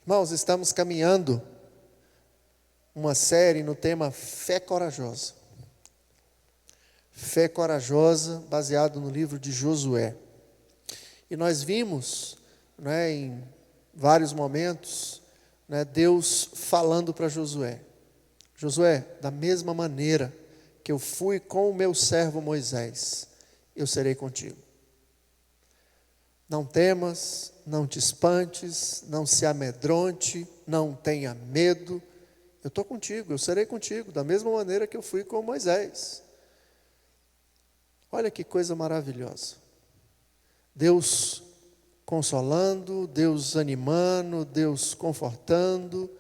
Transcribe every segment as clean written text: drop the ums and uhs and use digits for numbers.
Irmãos, estamos caminhando uma série no tema Fé Corajosa. Fé Corajosa, baseado no livro de Josué. E nós vimos, em vários momentos, Deus falando para Josué. Josué, da mesma maneira que eu fui com o meu servo Moisés, eu serei contigo. Não temas, não te espantes, não se amedronte, não tenha medo. Eu estou contigo, eu serei contigo, da mesma maneira que eu fui com Moisés. Olha que coisa maravilhosa. Deus consolando, Deus animando, Deus confortando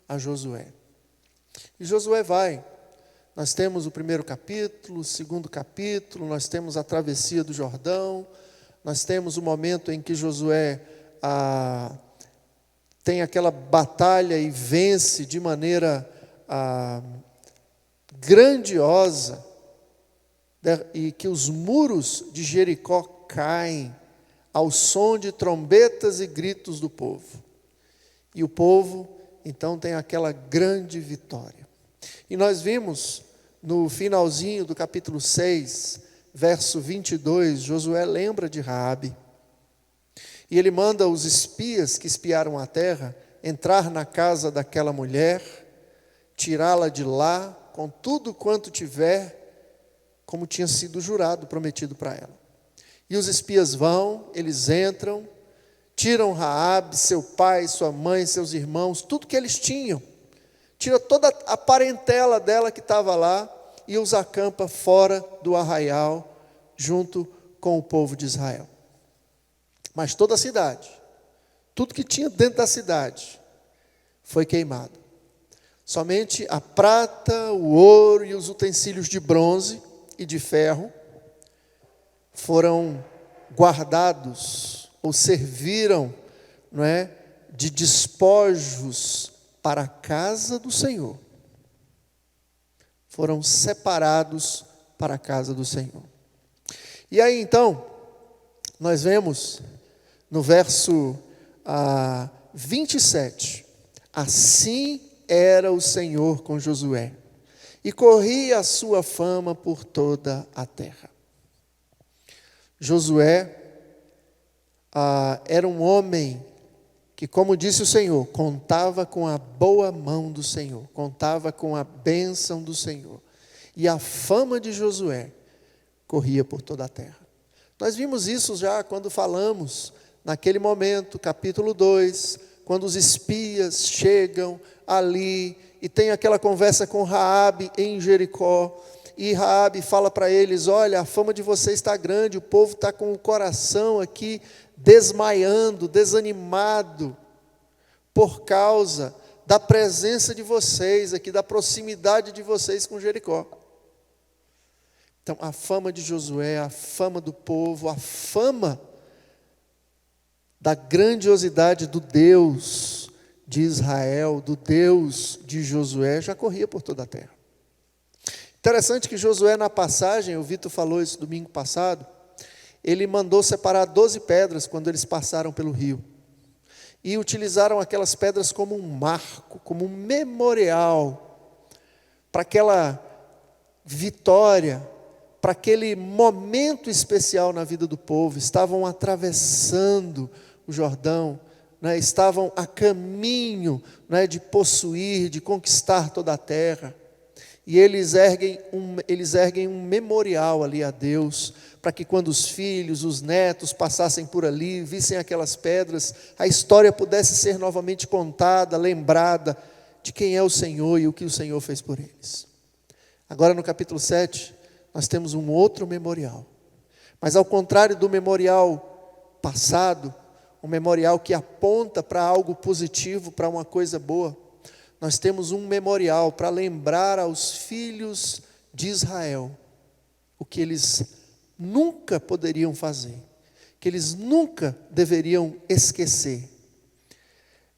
a Josué. E Josué vai. Nós temos o primeiro capítulo, o segundo capítulo, nós temos a travessia do Jordão, nós temos o momento em que Josué tem aquela batalha e vence de maneira grandiosa, e que os muros de Jericó caem ao som de trombetas e gritos do povo. E o povo, então, tem aquela grande vitória. E nós vimos no finalzinho do capítulo 6, verso 22, Josué lembra de Raabe. E ele manda os espias que espiaram a terra entrar na casa daquela mulher, tirá-la de lá com tudo quanto tiver, como tinha sido jurado, prometido para ela. E os espias vão, eles entram, tiram Raabe, seu pai, sua mãe, seus irmãos, tudo que eles tinham. Tira toda a parentela dela que estava lá e os acampa fora do arraial, junto com o povo de Israel. Mas toda a cidade, tudo que tinha dentro da cidade, foi queimado. Somente a prata, o ouro e os utensílios de bronze e de ferro foram guardados ou serviram, de despojos para a casa do Senhor. Foram separados para a casa do Senhor. E aí então, nós vemos no verso 27, assim era o Senhor com Josué, e corria a sua fama por toda a terra. Josué era um homem que, como disse o Senhor, contava com a boa mão do Senhor, contava com a bênção do Senhor. E a fama de Josué corria por toda a terra. Nós vimos isso já quando falamos, naquele momento, capítulo 2, quando os espias chegam ali e tem aquela conversa com Raabe em Jericó. E Raabe fala para eles: olha, a fama de vocês está grande, o povo está com o coração aqui desmaiando, desanimado, por causa da presença de vocês aqui, da proximidade de vocês com Jericó. Então, a fama de Josué, a fama do povo, a fama da grandiosidade do Deus de Israel, do Deus de Josué, já corria por toda a terra. Interessante que Josué, na passagem, o Vitor falou isso domingo passado, ele mandou separar 12 pedras quando eles passaram pelo rio. E utilizaram aquelas pedras como um marco, como um memorial, para aquela vitória, para aquele momento especial na vida do povo. Estavam atravessando o Jordão, estavam a caminho de de conquistar toda a terra. E eles erguem um memorial ali a Deus, para que quando os filhos, os netos passassem por ali, vissem aquelas pedras, a história pudesse ser novamente contada, lembrada de quem é o Senhor e o que o Senhor fez por eles. Agora no capítulo 7, nós temos um outro memorial. Mas ao contrário do memorial passado, um memorial que aponta para algo positivo, para uma coisa boa, nós temos um memorial para lembrar aos filhos de Israel o que eles nunca poderiam fazer, que eles nunca deveriam esquecer,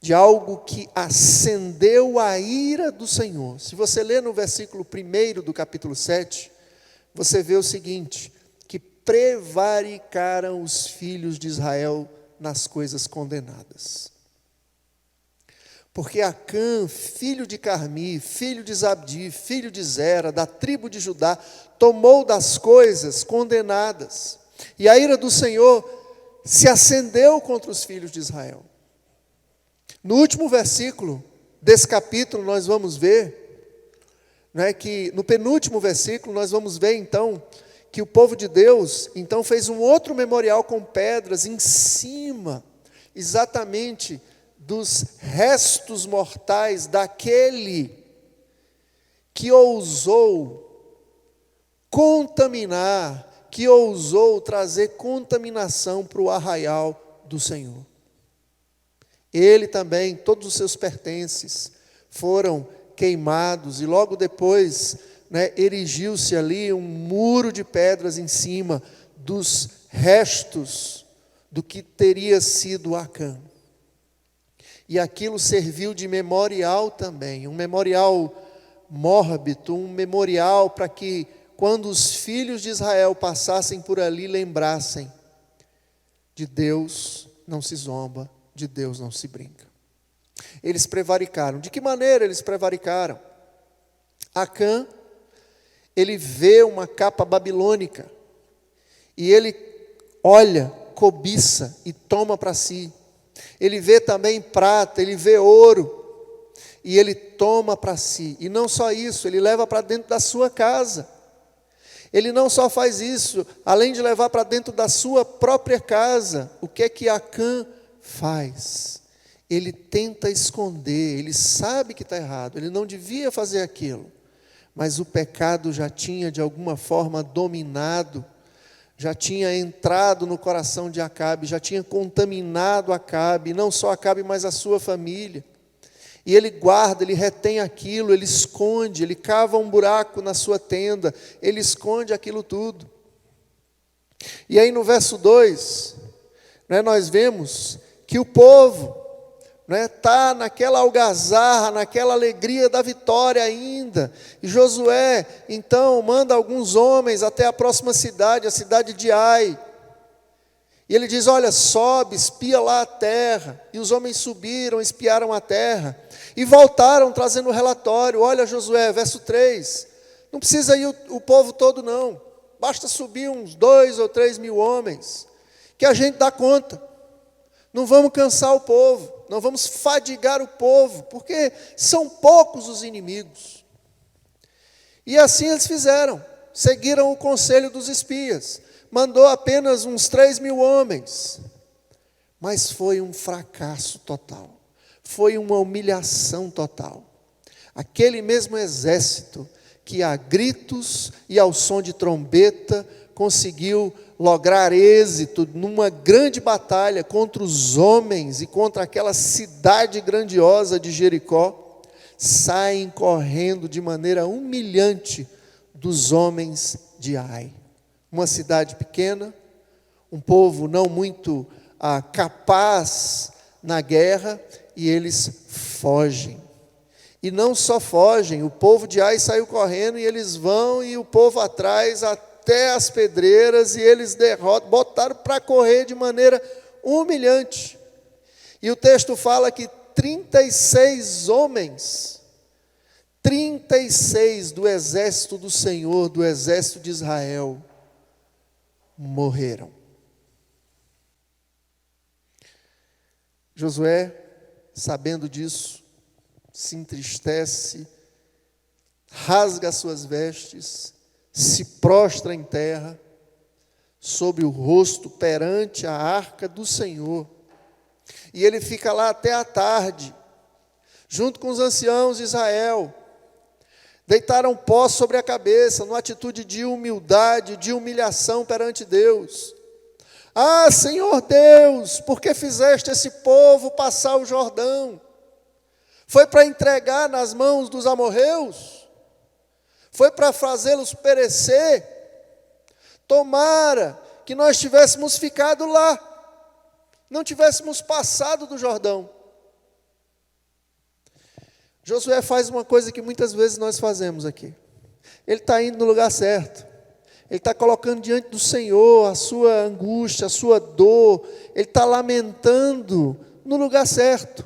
de algo que acendeu a ira do Senhor. Se você ler no versículo 1 do capítulo 7, você vê o seguinte: que prevaricaram os filhos de Israel nas coisas condenadas. Porque Acã, filho de Carmi, filho de Zabdi, filho de Zera, da tribo de Judá, tomou das coisas condenadas. E a ira do Senhor se acendeu contra os filhos de Israel. No último versículo desse capítulo nós vamos ver, que no penúltimo versículo nós vamos ver então, que o povo de Deus então fez um outro memorial com pedras em cima, exatamente dos restos mortais daquele que ousou contaminar, que ousou trazer contaminação para o arraial do Senhor. Ele também, todos os seus pertences foram queimados, e logo depois, erigiu-se ali um muro de pedras em cima dos restos do que teria sido Acã. E aquilo serviu de memorial também, um memorial mórbido, um memorial para que, quando os filhos de Israel passassem por ali, lembrassem: de Deus não se zomba, de Deus não se brinca. Eles prevaricaram. De que maneira eles prevaricaram? Acã, ele vê uma capa babilônica, e ele olha, cobiça e toma para si. Ele vê também prata, ele vê ouro, e ele toma para si. E não só isso, ele leva para dentro da sua casa. Ele não só faz isso, além de levar para dentro da sua própria casa, o que é que Acã faz? Ele tenta esconder, ele sabe que está errado, ele não devia fazer aquilo, mas o pecado já tinha de alguma forma dominado, já tinha entrado no coração de Acabe, já tinha contaminado Acabe, não só Acabe, mas a sua família. E ele guarda, ele retém aquilo, ele esconde, ele cava um buraco na sua tenda, ele esconde aquilo tudo. E aí no verso 2, nós vemos que o povo está naquela algazarra, naquela alegria da vitória ainda. E Josué, então, manda alguns homens até a próxima cidade, a cidade de Ai. E ele diz: olha, sobe, espia lá a terra. E os homens subiram, espiaram a terra. E voltaram trazendo o relatório. Olha, Josué, verso 3. Não precisa ir o povo todo, não. Basta subir uns 2 ou 3 mil homens, que a gente dá conta. Não vamos cansar o povo, não vamos fadigar o povo, porque são poucos os inimigos. E assim eles fizeram, seguiram o conselho dos espias. Mandou apenas uns 3 mil homens, mas foi um fracasso total, foi uma humilhação total. Aquele mesmo exército que a gritos e ao som de trombeta conseguiu lograr êxito numa grande batalha contra os homens e contra aquela cidade grandiosa de Jericó, saem correndo de maneira humilhante dos homens de Ai. Uma cidade pequena, um povo não muito capaz na guerra, e eles fogem. E não só fogem, o povo de Ai saiu correndo, e eles vão, e o povo atrás, até as pedreiras, e eles derrotam, botaram para correr de maneira humilhante. E o texto fala que 36 homens, 36 do exército do Senhor, do exército de Israel, morreram. Josué, sabendo disso, se entristece, rasga as suas vestes, se prostra em terra, sobre o rosto perante a arca do Senhor. E ele fica lá até a tarde, junto com os anciãos de Israel. Deitaram pó sobre a cabeça, numa atitude de humildade, de humilhação perante Deus. Ah, Senhor Deus, por que fizeste esse povo passar o Jordão? Foi para entregar nas mãos dos amorreus? Foi para fazê-los perecer? Tomara que nós tivéssemos ficado lá, não tivéssemos passado do Jordão. Josué faz uma coisa que muitas vezes nós fazemos aqui. Ele está indo no lugar certo. Ele está colocando diante do Senhor a sua angústia, a sua dor. Ele está lamentando no lugar certo.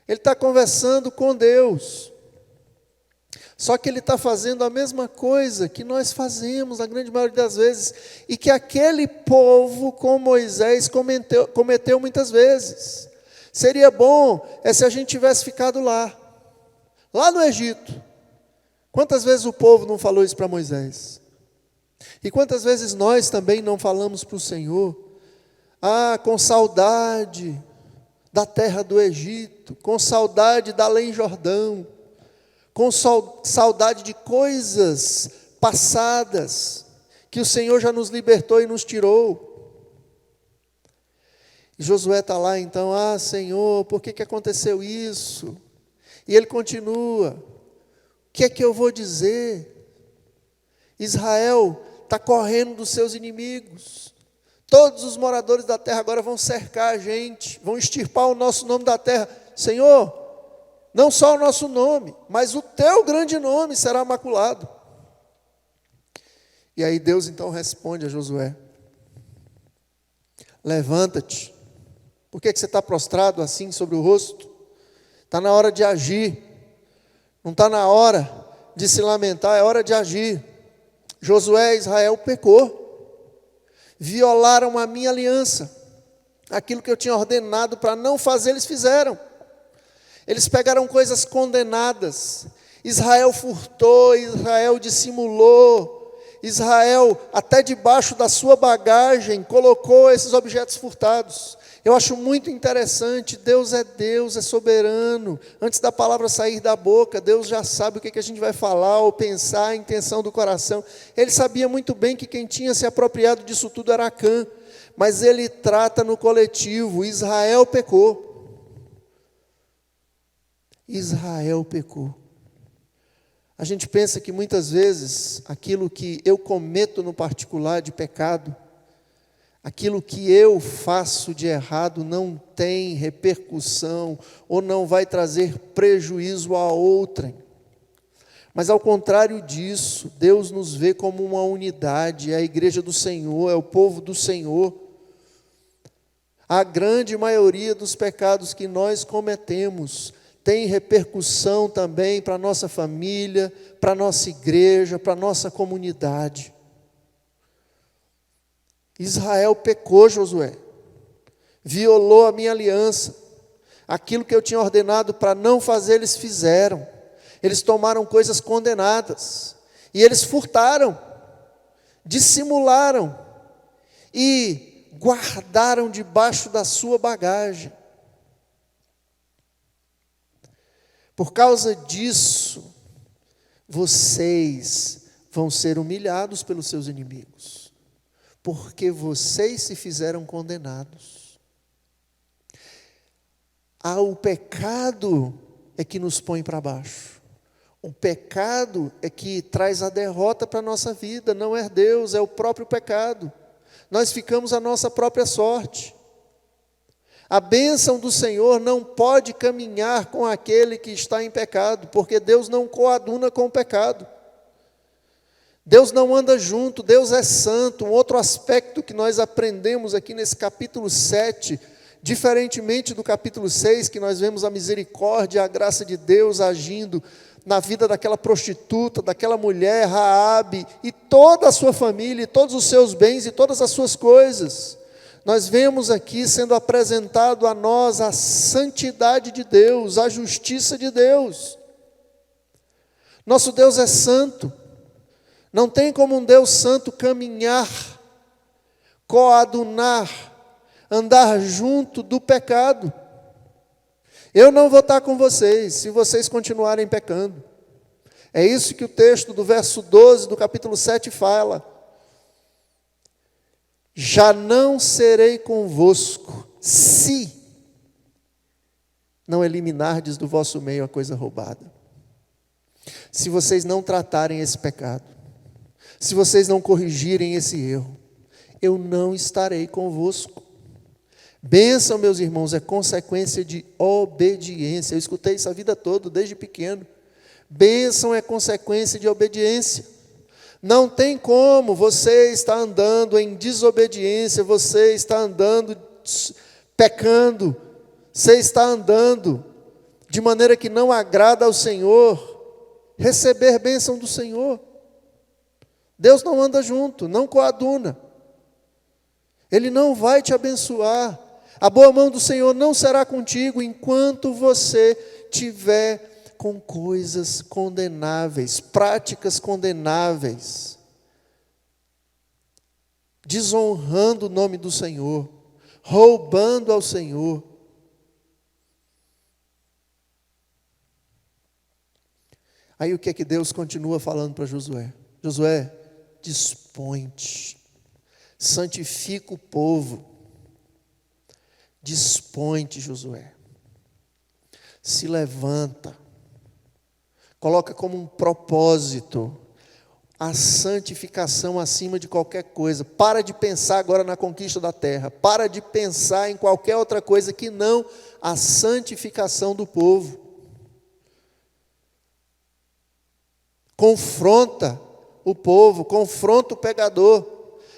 Ele está conversando com Deus. Só que ele está fazendo a mesma coisa que nós fazemos na grande maioria das vezes, e que aquele povo com Moisés cometeu muitas vezes. Seria bom se a gente tivesse ficado lá no Egito. Quantas vezes o povo não falou isso para Moisés? E quantas vezes nós também não falamos para o Senhor, com saudade da terra do Egito, com saudade da além Jordão, com saudade de coisas passadas, que o Senhor já nos libertou e nos tirou. E Josué está lá então, Senhor, por que aconteceu isso? E ele continua, o que é que eu vou dizer? Israel está correndo dos seus inimigos, todos os moradores da terra agora vão cercar a gente, vão extirpar o nosso nome da terra. Senhor, não só o nosso nome, mas o teu grande nome será maculado. E aí Deus então responde a Josué: levanta-te. Por que você está prostrado assim sobre o rosto? Está na hora de agir. Não está na hora de se lamentar, é hora de agir. Josué e Israel pecou. Violaram a minha aliança. Aquilo que eu tinha ordenado para não fazer, eles fizeram. Eles pegaram coisas condenadas. Israel furtou, Israel dissimulou. Israel, até debaixo da sua bagagem, colocou esses objetos furtados. Eu acho muito interessante, Deus, é soberano. Antes da palavra sair da boca, Deus já sabe o que a gente vai falar ou pensar, a intenção do coração. Ele sabia muito bem que quem tinha se apropriado disso tudo era Acã. Mas ele trata no coletivo, Israel pecou. Israel pecou. A gente pensa que muitas vezes aquilo que eu cometo no particular de pecado, aquilo que eu faço de errado não tem repercussão ou não vai trazer prejuízo a outrem. Mas ao contrário disso, Deus nos vê como uma unidade, é a igreja do Senhor, é o povo do Senhor. A grande maioria dos pecados que nós cometemos tem repercussão também para a nossa família, para a nossa igreja, para a nossa comunidade. Israel pecou, Josué, violou a minha aliança, aquilo que eu tinha ordenado para não fazer, eles fizeram. Eles tomaram coisas condenadas, e eles furtaram, dissimularam, e guardaram debaixo da sua bagagem. Por causa disso, vocês vão ser humilhados pelos seus inimigos, porque vocês se fizeram condenados. O pecado é que nos põe para baixo. O pecado é que traz a derrota para a nossa vida, não é Deus, é o próprio pecado. Nós ficamos à nossa própria sorte. A bênção do Senhor não pode caminhar com aquele que está em pecado, porque Deus não coaduna com o pecado. Deus não anda junto, Deus é santo. Um outro aspecto que nós aprendemos aqui nesse capítulo 7, diferentemente do capítulo 6, que nós vemos a misericórdia, a graça de Deus agindo na vida daquela prostituta, daquela mulher, Raabe, e toda a sua família, e todos os seus bens, e todas as suas coisas. Nós vemos aqui sendo apresentado a nós a santidade de Deus, a justiça de Deus. Nosso Deus é santo. Não tem como um Deus santo caminhar, coadunar, andar junto do pecado. Eu não vou estar com vocês, se vocês continuarem pecando. É isso que o texto do verso 12 do capítulo 7 fala. Já não serei convosco, se não eliminardes do vosso meio a coisa roubada. Se vocês não tratarem esse pecado, se vocês não corrigirem esse erro, eu não estarei convosco. Bênção, meus irmãos, é consequência de obediência. Eu escutei isso a vida toda, desde pequeno. Bênção é consequência de obediência. Não tem como você estar andando em desobediência, você está andando pecando, você está andando de maneira que não agrada ao Senhor receber bênção do Senhor. Deus não anda junto, não coaduna. Ele não vai te abençoar. A boa mão do Senhor não será contigo enquanto você tiver com coisas condenáveis, práticas condenáveis, desonrando o nome do Senhor, roubando ao Senhor. Aí o que é que Deus continua falando para Josué? Josué, dispõe-te, santifica o povo, dispõe-te, Josué, se levanta, coloca como um propósito a santificação acima de qualquer coisa. Para de pensar agora na conquista da terra, para de pensar em qualquer outra coisa que não a santificação do povo. Confronta o povo, confronta o pecador.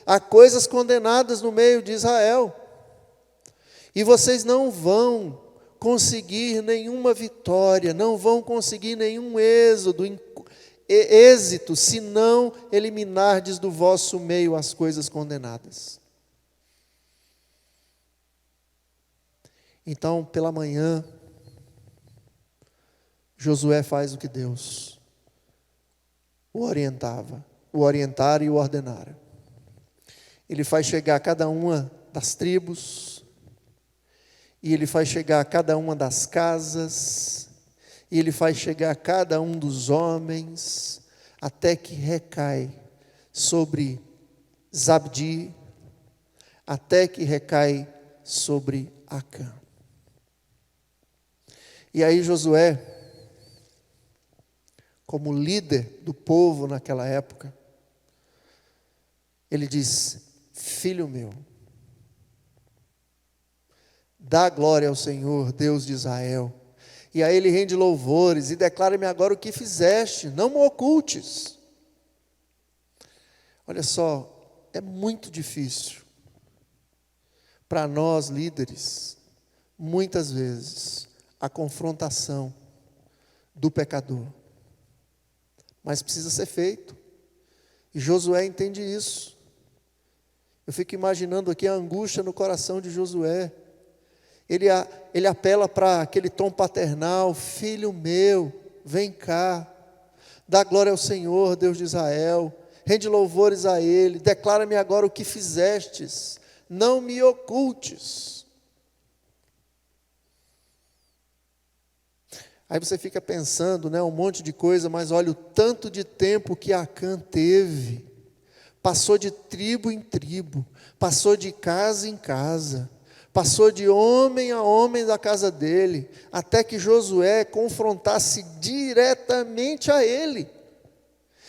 Há coisas condenadas no meio de Israel, e vocês não vão conseguir nenhuma vitória, não vão conseguir nenhum êxito, se não eliminardes do vosso meio as coisas condenadas. Então, pela manhã, Josué faz o que Deus o orientara e o ordenara. Ele faz chegar a cada uma das tribos, e ele faz chegar a cada uma das casas, e ele faz chegar a cada um dos homens, até que recai sobre Zabdi, até que recai sobre Acã. E aí Josué, como líder do povo naquela época, ele diz: filho meu, dá glória ao Senhor, Deus de Israel. E aí ele rende louvores e declara-me agora o que fizeste, não me ocultes. Olha só, é muito difícil para nós líderes, muitas vezes, a confrontação do pecador. Mas precisa ser feito. E Josué entende isso. Eu fico imaginando aqui a angústia no coração de Josué. Ele apela para aquele tom paternal: filho meu, vem cá, dá glória ao Senhor, Deus de Israel, rende louvores a Ele, declara-me agora o que fizestes, não me ocultes. Aí você fica pensando, um monte de coisa, mas olha o tanto de tempo que Acã teve. Passou de tribo em tribo, passou de casa em casa, passou de homem a homem da casa dele, até que Josué confrontasse diretamente a ele.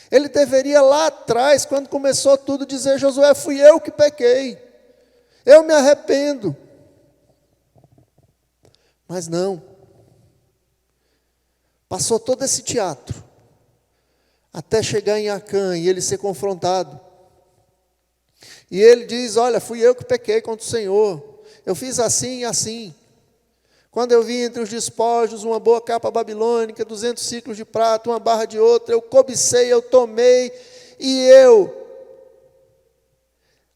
Ele deveria lá atrás, quando começou tudo, dizer: Josué, fui eu que pequei, eu me arrependo. Mas não. Passou todo esse teatro, até chegar em Acã e ele ser confrontado. E ele diz: olha, fui eu que pequei contra o Senhor, eu fiz assim e assim. Quando eu vi entre os despojos uma boa capa babilônica, 200 ciclos de prata, uma barra de outra, eu cobicei, eu tomei,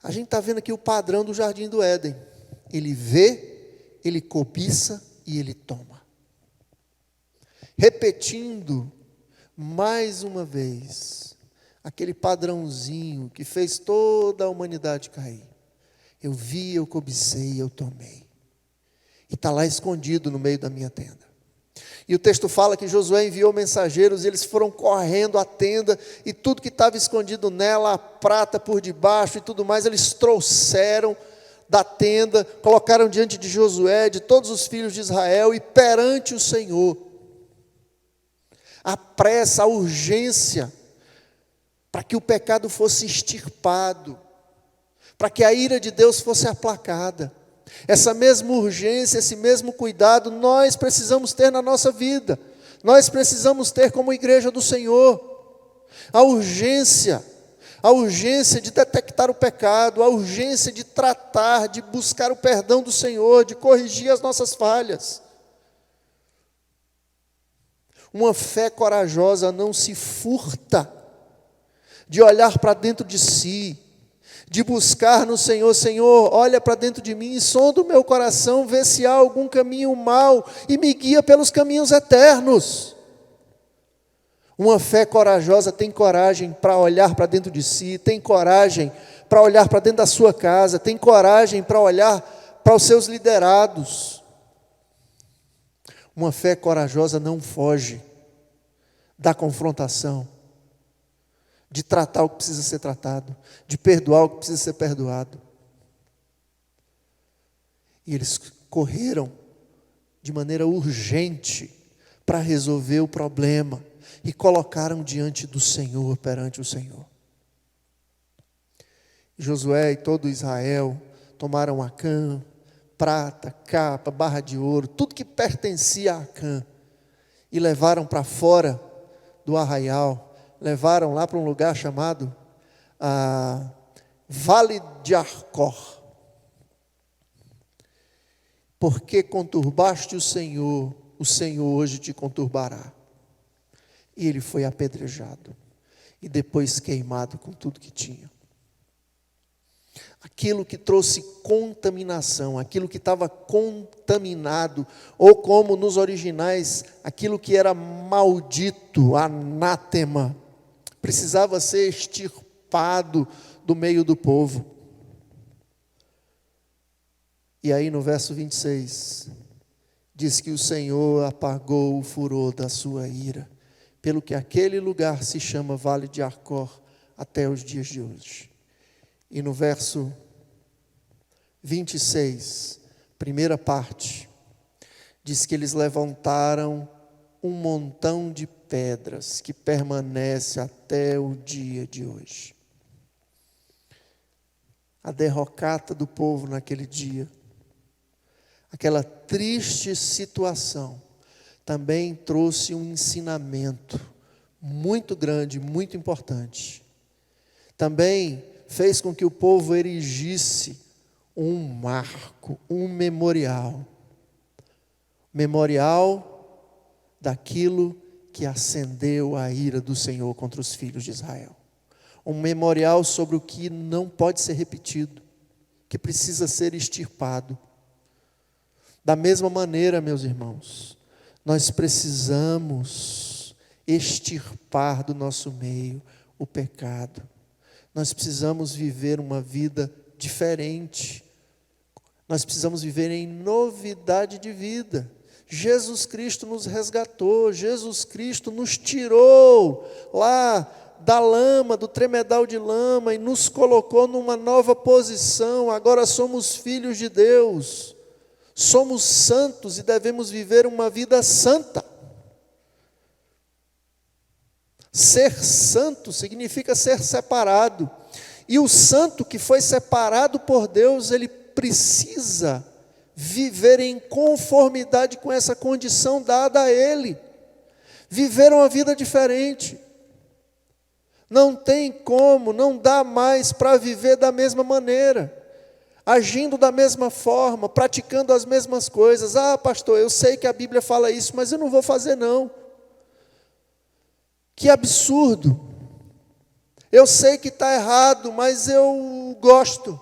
A gente está vendo aqui o padrão do Jardim do Éden. Ele vê, ele cobiça e ele toma. Repetindo mais uma vez aquele padrãozinho que fez toda a humanidade cair. Eu vi, eu cobicei, eu tomei. E está lá escondido no meio da minha tenda. E o texto fala que Josué enviou mensageiros, e eles foram correndo à tenda, e tudo que estava escondido nela, a prata por debaixo e tudo mais, eles trouxeram da tenda, colocaram diante de Josué, de todos os filhos de Israel, e perante o Senhor. A pressa, a urgência, para que o pecado fosse extirpado, para que a ira de Deus fosse aplacada. Essa mesma urgência, esse mesmo cuidado, nós precisamos ter na nossa vida. Nós precisamos ter como igreja do Senhor. A urgência de detectar o pecado, a urgência de tratar, de buscar o perdão do Senhor, de corrigir as nossas falhas. Uma fé corajosa não se furta de olhar para dentro de si, de buscar no Senhor: Senhor, olha para dentro de mim, sonda o meu coração, vê se há algum caminho mau e me guia pelos caminhos eternos. Uma fé corajosa tem coragem para olhar para dentro de si, tem coragem para olhar para dentro da sua casa, tem coragem para olhar para os seus liderados. Uma fé corajosa não foge da confrontação, de tratar o que precisa ser tratado, de perdoar o que precisa ser perdoado. E eles correram de maneira urgente para resolver o problema e colocaram diante do Senhor, perante o Senhor. Josué e todo Israel tomaram Acã, prata, capa, barra de ouro, tudo que pertencia a Acã, e levaram para fora do arraial, levaram lá para um lugar chamado Vale de Arcor. Porque conturbaste o Senhor hoje te conturbará. E ele foi apedrejado e depois queimado com tudo que tinha. Aquilo que trouxe contaminação, aquilo que estava contaminado, ou como nos originais, aquilo que era maldito, anátema, precisava ser extirpado do meio do povo. E aí no verso 26, diz que o Senhor apagou o furor da sua ira, pelo que aquele lugar se chama Vale de Arcor até os dias de hoje. E no verso 26, primeira parte, diz que eles levantaram um montão de pedras que permanece até o dia de hoje. A derrocata do povo naquele dia, aquela triste situação, também trouxe um ensinamento muito grande, muito importante. Também fez com que o povo erigisse um marco, um memorial. Memorial daquilo que acendeu a ira do Senhor contra os filhos de Israel. Um memorial sobre o que não pode ser repetido, que precisa ser extirpado. Da mesma maneira, meus irmãos, nós precisamos extirpar do nosso meio o pecado. Nós precisamos viver uma vida diferente. Nós precisamos viver em novidade de vida. Jesus Cristo nos resgatou, Jesus Cristo nos tirou lá da lama, do tremedal de lama, e nos colocou numa nova posição. Agora somos filhos de Deus, somos santos e devemos viver uma vida santa. Ser santo significa ser separado. E o santo que foi separado por Deus, ele precisa viver em conformidade com essa condição dada a ele. Viver uma vida diferente. Não tem como, não dá mais para viver da mesma maneira, agindo da mesma forma, praticando as mesmas coisas. Ah, pastor, eu sei que a Bíblia fala isso, mas eu não vou fazer não. Que absurdo. Eu sei que está errado, mas eu gosto.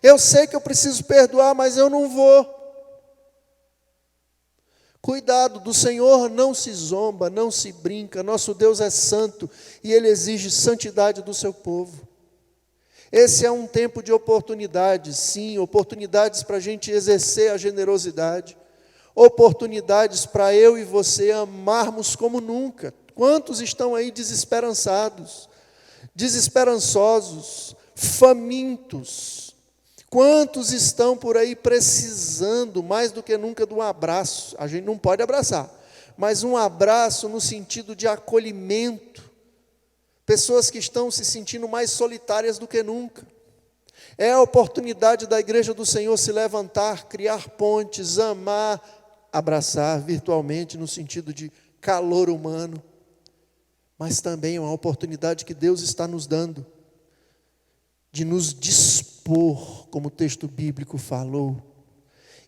Eu sei que eu preciso perdoar, mas eu não vou. Cuidado, do Senhor não se zomba, não se brinca. Nosso Deus é santo e Ele exige santidade do seu povo. Esse é um tempo de oportunidades, sim, oportunidades para a gente exercer a generosidade, oportunidades para eu e você amarmos como nunca. Quantos estão aí desesperançados, desesperançosos, famintos? Quantos estão por aí precisando mais do que nunca de um abraço? A gente não pode abraçar, mas um abraço no sentido de acolhimento. Pessoas que estão se sentindo mais solitárias do que nunca. É a oportunidade da igreja do Senhor se levantar, criar pontes, amar, abraçar virtualmente no sentido de calor humano. Mas também é uma oportunidade que Deus está nos dando de nos dispor, como o texto bíblico falou,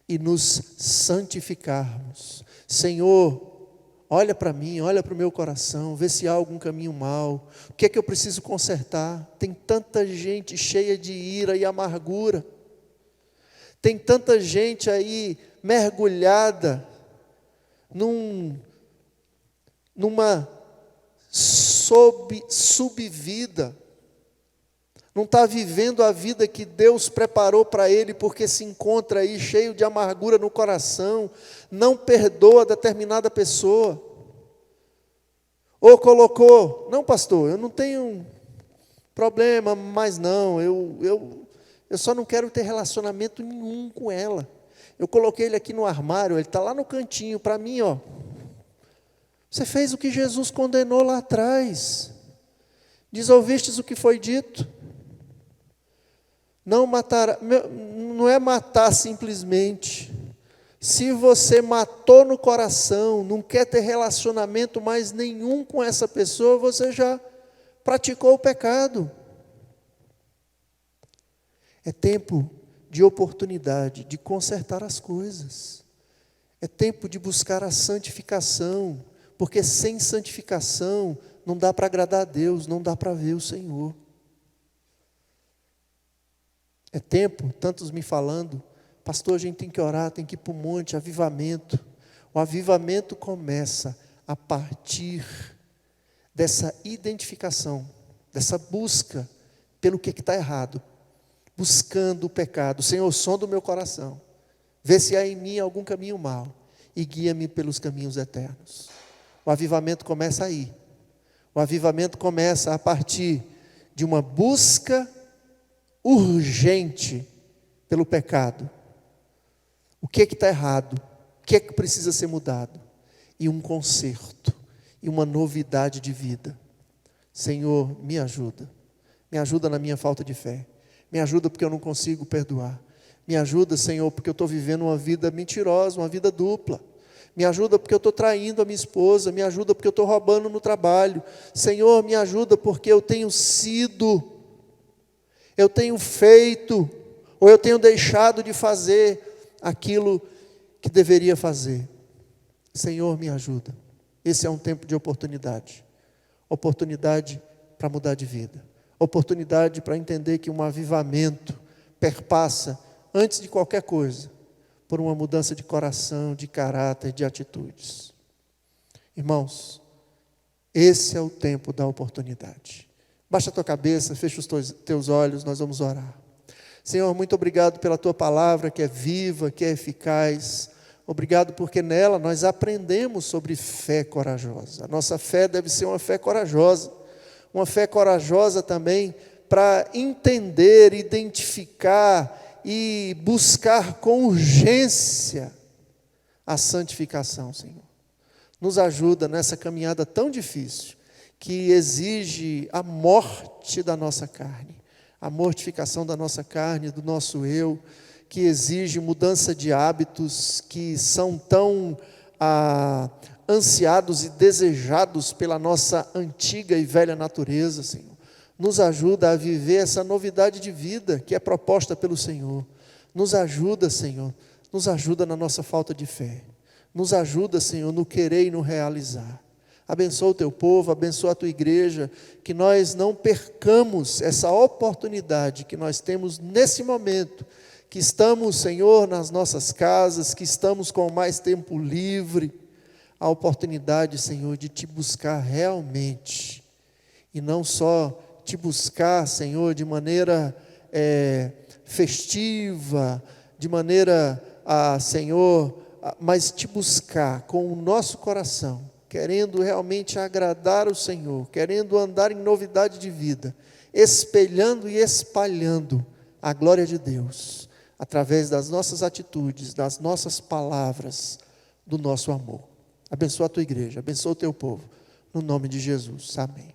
e nos santificarmos. Senhor, olha para mim, olha para o meu coração, vê se há algum caminho mau, o que é que eu preciso consertar? Tem tanta gente cheia de ira e amargura, tem tanta gente aí mergulhada numa subvida, não está vivendo a vida que Deus preparou para ele, porque se encontra aí cheio de amargura no coração, não perdoa determinada pessoa, ou colocou, não pastor, eu não tenho problema, mas não, eu só não quero ter relacionamento nenhum com ela, eu coloquei ele aqui no armário, ele está lá no cantinho, para mim, ó, você fez o que Jesus condenou lá atrás, ouvistes o que foi dito? Não matar, não é matar simplesmente. Se você matou no coração, não quer ter relacionamento mais nenhum com essa pessoa, você já praticou o pecado. É tempo de oportunidade, de consertar as coisas. É tempo de buscar a santificação, porque sem santificação não dá para agradar a Deus, não dá para ver o Senhor. É tempo, tantos me falando, pastor, a gente tem que orar, tem que ir para o monte, avivamento. O avivamento começa a partir dessa identificação, dessa busca pelo que está errado, buscando o pecado. Senhor, sonda o meu coração, vê se há em mim algum caminho mau e guia-me pelos caminhos eternos. O avivamento começa aí. O avivamento começa a partir de uma busca urgente pelo pecado. O que está errado? O que precisa ser mudado? E um conserto, e uma novidade de vida. Senhor, me ajuda na minha falta de fé, me ajuda porque eu não consigo perdoar, me ajuda, Senhor, porque eu estou vivendo uma vida mentirosa, uma vida dupla, me ajuda porque eu estou traindo a minha esposa, me ajuda porque eu estou roubando no trabalho, Senhor, me ajuda porque eu tenho feito, ou eu tenho deixado de fazer aquilo que deveria fazer. Senhor, me ajuda. Esse é um tempo de oportunidade para mudar de vida, oportunidade para entender que um avivamento perpassa, antes de qualquer coisa, por uma mudança de coração, de caráter, de atitudes. Irmãos, esse é o tempo da oportunidade. Baixa a tua cabeça, fecha os teus olhos, nós vamos orar. Senhor, muito obrigado pela tua palavra, que é viva, que é eficaz. Obrigado porque nela nós aprendemos sobre fé corajosa. A nossa fé deve ser uma fé corajosa também para entender, identificar e buscar com urgência a santificação, Senhor. Nos ajuda nessa caminhada tão difícil, que exige a morte da nossa carne, a mortificação da nossa carne, do nosso eu, que exige mudança de hábitos que são tão ansiados e desejados pela nossa antiga e velha natureza, Senhor. Nos ajuda a viver essa novidade de vida que é proposta pelo Senhor. Nos ajuda, Senhor, nos ajuda na nossa falta de fé. Nos ajuda, Senhor, no querer e no realizar. Abençoa o teu povo, abençoa a tua igreja, que nós não percamos essa oportunidade que nós temos nesse momento, que estamos, Senhor, nas nossas casas, que estamos com mais tempo livre, a oportunidade, Senhor, de te buscar realmente, e não só te buscar, Senhor, de maneira festiva, de maneira, Senhor, mas te buscar com o nosso coração, querendo realmente agradar o Senhor, querendo andar em novidade de vida, espelhando e espalhando a glória de Deus, através das nossas atitudes, das nossas palavras, do nosso amor. Abençoa a tua igreja, abençoa o teu povo, no nome de Jesus, amém.